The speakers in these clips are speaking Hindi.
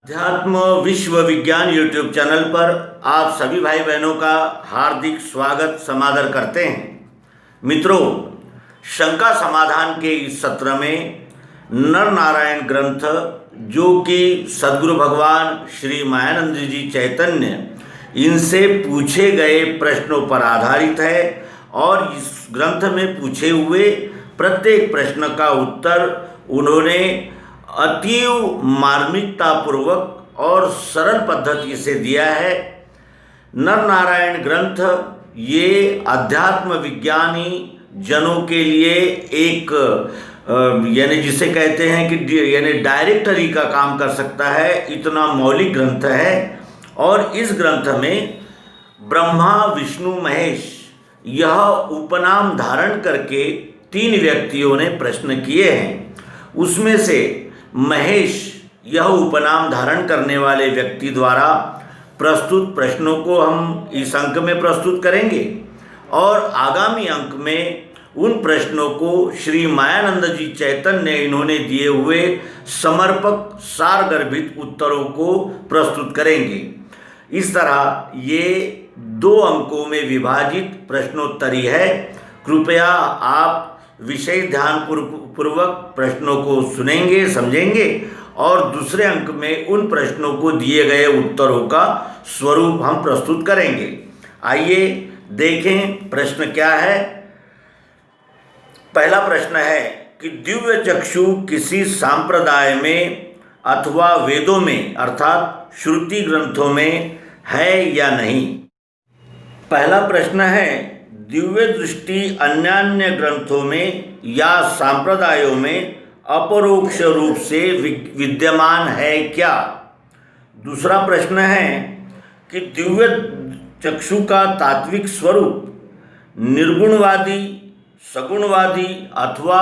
अध्यात्म विश्व विज्ञान यूट्यूब चैनल पर आप सभी भाई बहनों का हार्दिक स्वागत समादर करते हैं। मित्रों, शंका समाधान के इस सत्र में नर नारायण ग्रंथ जो कि सद्गुरु भगवान श्री मायानंद जी चैतन्य इनसे पूछे गए प्रश्नों पर आधारित है और इस ग्रंथ में पूछे हुए प्रत्येक प्रश्न का उत्तर उन्होंने अतीव मार्मिकतापूर्वक और सरल पद्धति से दिया है। नर नारायण ग्रंथ ये अध्यात्म विज्ञानी जनों के लिए एक यानी जिसे कहते हैं कि यानी डायरेक्टरी का काम कर सकता है, इतना मौलिक ग्रंथ है। और इस ग्रंथ में ब्रह्मा विष्णु महेश यह उपनाम धारण करके 3 व्यक्तियों ने प्रश्न किए हैं। उसमें से महेश यह उपनाम धारण करने वाले व्यक्ति द्वारा प्रस्तुत प्रश्नों को हम इस अंक में प्रस्तुत करेंगे और आगामी अंक में उन प्रश्नों को श्री मायानंद जी चैतन्य इन्होंने दिए हुए समर्पक सारगर्भित उत्तरों को प्रस्तुत करेंगे। इस तरह ये 2 अंकों में विभाजित प्रश्नोत्तरी है। कृपया आप विषय ध्यान पूर्वक प्रश्नों को सुनेंगे, समझेंगे और दूसरे अंक में उन प्रश्नों को दिए गए उत्तरों का स्वरूप हम प्रस्तुत करेंगे। आइए देखें प्रश्न क्या है। पहला प्रश्न है कि दिव्य चक्षु किसी सांप्रदाय में अथवा वेदों में अर्थात श्रुति ग्रंथों में है या नहीं। पहला प्रश्न है दिव्य दृष्टि अन्यान्य ग्रंथों में या सांप्रदायों में अपरोक्ष रूप से विद्यमान है क्या। दूसरा प्रश्न है कि दिव्य चक्षु का तात्विक स्वरूप निर्गुणवादी, सगुणवादी अथवा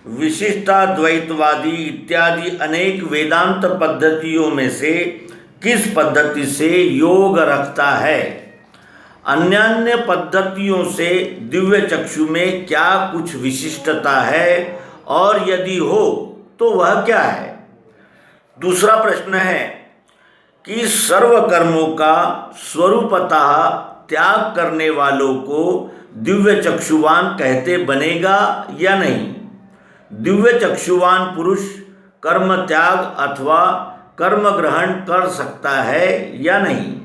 विशिष्टाद्वैतवादी इत्यादि अनेक वेदांत पद्धतियों में से किस पद्धति से योग रखता है। अन्यान्य पद्धतियों से दिव्य चक्षु में क्या कुछ विशिष्टता है और यदि हो तो वह क्या है। दूसरा प्रश्न है कि सर्व कर्मों का स्वरूपतः त्याग करने वालों को दिव्य चक्षुवान कहते बनेगा या नहीं। दिव्य चक्षुवान पुरुष कर्म त्याग अथवा कर्म ग्रहण कर सकता है या नहीं।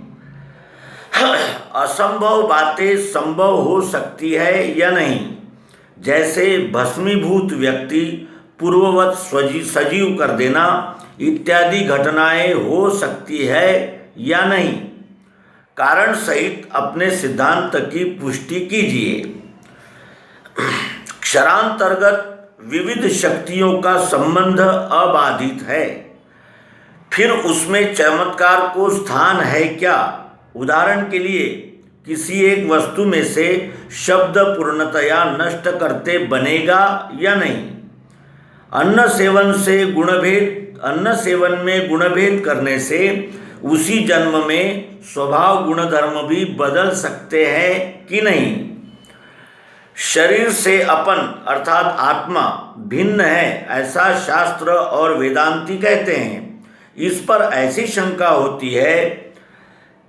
असंभव बातें संभव हो सकती है या नहीं, जैसे भस्मीभूत व्यक्ति पूर्ववत सजीव कर देना इत्यादि घटनाएं हो सकती है या नहीं। कारण सहित अपने सिद्धांत की पुष्टि कीजिए। क्षरांतर्गत विविध शक्तियों का संबंध अबाधित है, फिर उसमें चमत्कार को स्थान है क्या। उदाहरण के लिए किसी एक वस्तु में से शब्द पूर्णतया नष्ट करते बनेगा या नहीं। अन्न सेवन में गुणभेद करने से उसी जन्म में स्वभाव गुणधर्म भी बदल सकते हैं कि नहीं। शरीर से अपन अर्थात आत्मा भिन्न है ऐसा शास्त्र और वेदांती कहते हैं। इस पर ऐसी शंका होती है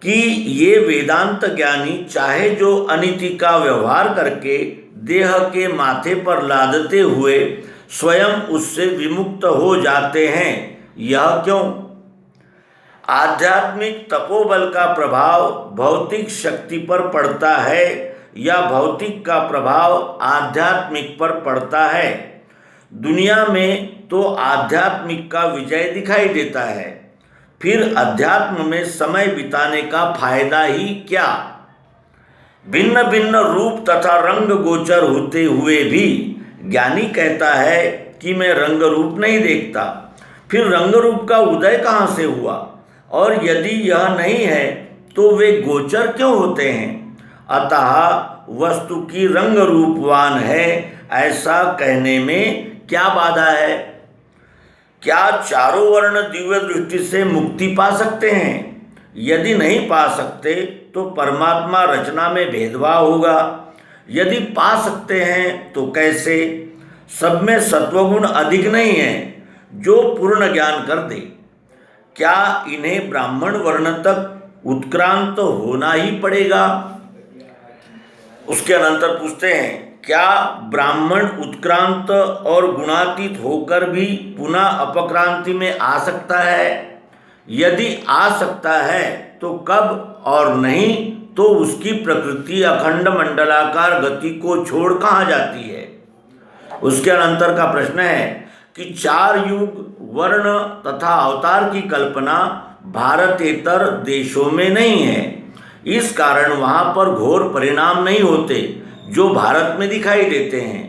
कि ये वेदांत ज्ञानी चाहे जो अनिति का व्यवहार करके देह के माथे पर लादते हुए स्वयं उससे विमुक्त हो जाते हैं, यह क्यों। आध्यात्मिक तपोबल का प्रभाव भौतिक शक्ति पर पड़ता है या भौतिक का प्रभाव आध्यात्मिक पर पड़ता है। दुनिया में तो आध्यात्मिक का विजय दिखाई देता है, फिर अध्यात्म में समय बिताने का फायदा ही क्या। भिन्न भिन्न रूप तथा रंग गोचर होते हुए भी ज्ञानी कहता है कि मैं रंग रूप नहीं देखता, फिर रंग रूप का उदय कहाँ से हुआ और यदि यह नहीं है तो वे गोचर क्यों होते हैं। अतः वस्तु की रंग रूपवान है ऐसा कहने में क्या बाधा है। क्या चारों वर्ण दिव्य दृष्टि से मुक्ति पा सकते हैं। यदि नहीं पा सकते तो परमात्मा रचना में भेदभाव होगा। यदि पा सकते हैं तो कैसे। सब में सत्वगुण अधिक नहीं है जो पूर्ण ज्ञान कर दे। क्या इन्हें ब्राह्मण वर्ण तक उत्क्रांत होना ही पड़ेगा? उसके अनंतर पूछते हैं, क्या ब्राह्मण उत्क्रांत और गुणातीत होकर भी पुनः अपक्रांति में आ सकता है? यदि आ सकता है तो कब, और नहीं तो उसकी प्रकृति अखंड मंडलाकार गति को छोड़ कहाँ जाती है? उसके अनंतर का प्रश्न है कि 4 युग, वर्ण तथा अवतार की कल्पना भारतेतर देशों में नहीं है। इस कारण वहाँ पर घोर परिणाम नहीं होते जो भारत में दिखाई देते हैं।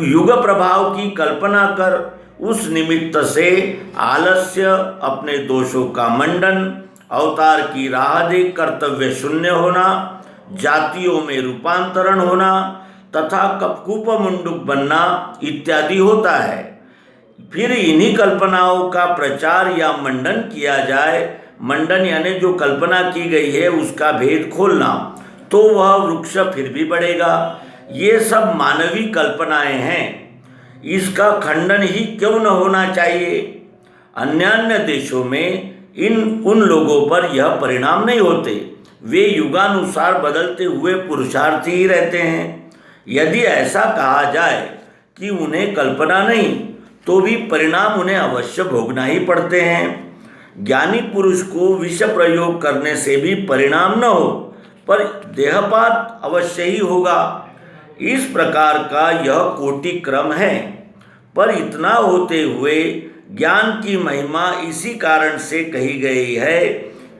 युग प्रभाव की कल्पना कर उस निमित्त से आलस्य, अपने दोषों का मंडन, अवतार की राह देख कर्तव्य शून्य होना, जातियों में रूपांतरण होना तथा कपकूप मुंडुक बनना इत्यादि होता है। फिर इन्हीं कल्पनाओं का प्रचार या मंडन किया जाए, मंडन यानी जो कल्पना की गई है उसका भेद खोलना, तो वह वृक्ष फिर भी बढ़ेगा। ये सब मानवी कल्पनाएं हैं, इसका खंडन ही क्यों न होना चाहिए? अन्य देशों में उन लोगों पर यह परिणाम नहीं होते, वे युगानुसार बदलते हुए पुरुषार्थी ही रहते हैं। यदि ऐसा कहा जाए कि उन्हें कल्पना नहीं, तो भी परिणाम उन्हें अवश्य भोगना ही पड़ते हैं। ज्ञानी पुरुष को विष प्रयोग करने से भी परिणाम न हो, पर देहपात अवश्य ही होगा। इस प्रकार का यह कोटि क्रम है। पर इतना होते हुए ज्ञान की महिमा इसी कारण से कही गई है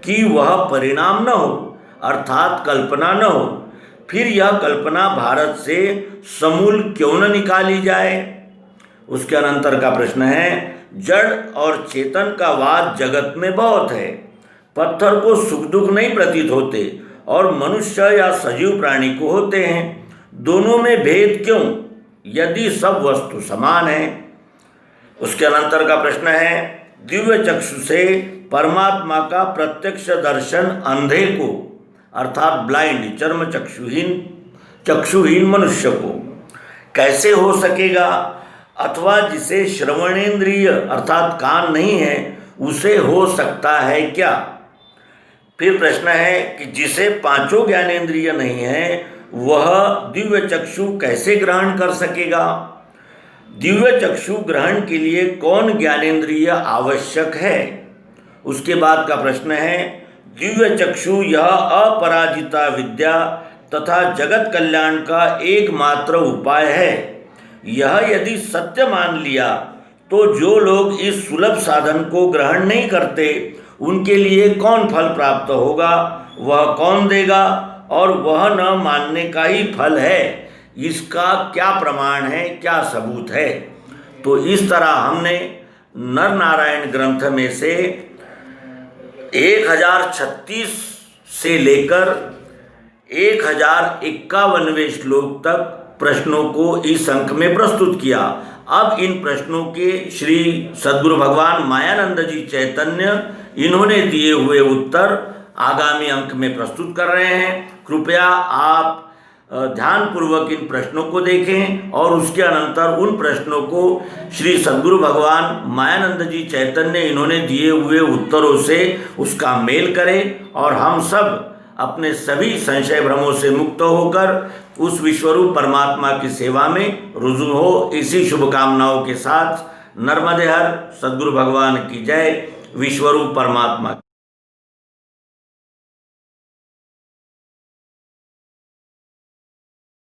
कि वह परिणाम न हो, अर्थात कल्पना न हो। फिर यह कल्पना भारत से समूल क्यों न निकाली जाए? उसके अनंतर का प्रश्न है, जड़ और चेतन का वाद जगत में बहुत है। पत्थर को सुख दुख नहीं प्रतीत होते और मनुष्य या सजीव प्राणी को होते हैं। दोनों में भेद क्यों, यदि सब वस्तु समान है? उसके अनंतर का प्रश्न है, दिव्य चक्षु से परमात्मा का प्रत्यक्ष दर्शन अंधे को, अर्थात ब्लाइंड, चर्म चक्षुहीन मनुष्य को कैसे हो सकेगा, अथवा जिसे श्रवणेन्द्रिय अर्थात कान नहीं है उसे हो सकता है क्या? फिर प्रश्न है कि जिसे 5 ज्ञानेंद्रिय नहीं है वह दिव्य चक्षु कैसे ग्रहण कर सकेगा? दिव्य चक्षु ग्रहण के लिए कौन ज्ञानेंद्रिय आवश्यक है? उसके बाद का प्रश्न है, दिव्य चक्षु यह अपराजिता विद्या तथा जगत कल्याण का एकमात्र उपाय है। यह यदि सत्य मान लिया तो जो लोग इस सुलभ साधन को ग्रहण नहीं करते उनके लिए कौन फल प्राप्त होगा, वह कौन देगा, और वह न मानने का ही फल है, इसका क्या प्रमाण है, क्या सबूत है? तो इस तरह हमने नर नारायण ग्रंथ में से 1036 से लेकर 1051वें श्लोक तक प्रश्नों को इस अंक में प्रस्तुत किया। अब इन प्रश्नों के श्री सद्गुरु भगवान मायानंद जी चैतन्य इन्होंने दिए हुए उत्तर आगामी अंक में प्रस्तुत कर रहे हैं। कृपया आप ध्यानपूर्वक इन प्रश्नों को देखें और उसके अनंतर उन प्रश्नों को श्री सद्गुरु भगवान मायानंद जी चैतन्य इन्होंने दिए हुए उत्तरों से उसका मेल करें और हम सब अपने सभी संशय भ्रमों से मुक्त होकर उस विश्वरूप परमात्मा की सेवा में रुजू हो। इसी शुभकामनाओं के साथ नर्मदे हर सद्गुरु भगवान की जय। विश्वरूप परमात्मा।